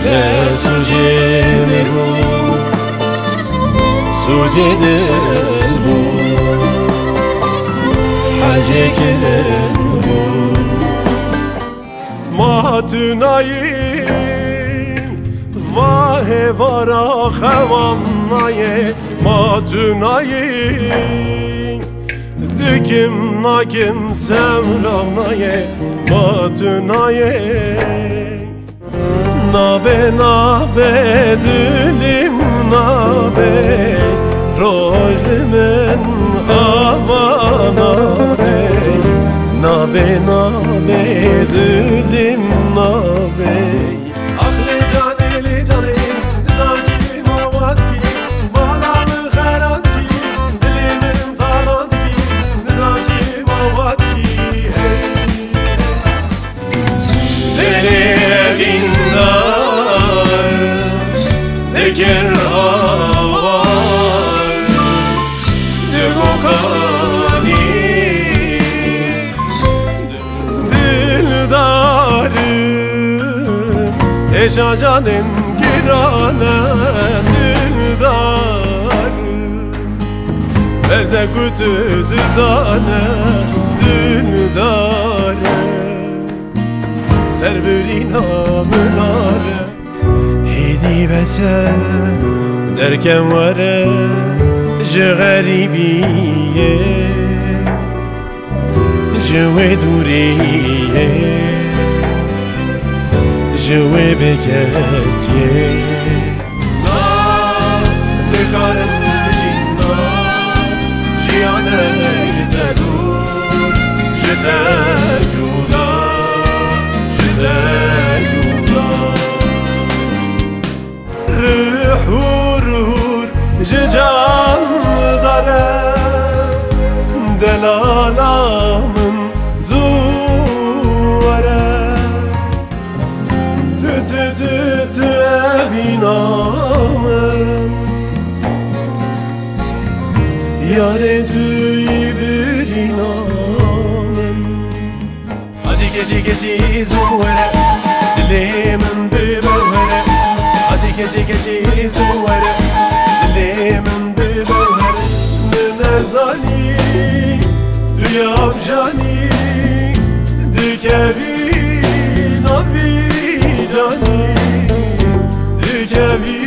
Ne sucemi bu, sucedel bu, hacı kerem bu. Matünayin, vahe vara xevannaye. Matünayin, dikim nakim sevravnaye. Matünayin, nabe nabe dilim nabe, rojmen amanabe. Nabe nabe dilim nabe. Aklı can eli canım, nizamcım avat ki, bağlamı xerat ki, dilimin talat ki, nizamcım avat ki. Deli evindar, diker avar, dibukani. Eşa canın girane dündarım, verze kutu düzane dündarım, serverina münare. Hedi besen derken vare je garibiye, je ve duriye, je beketiye. Na dekarim jina, jiyane jite dur, jite juda, jite juda. Ruhur jican dare, delalamın zuvare. Tü evinamın, yâre tüyü bir inamın. Hadi gece gece zuvare, dilimin bibevere. Hadi gece gece zuvare, dilimin bibevere. Nezani, düyab jani, dükevin abi. Cani, dikevi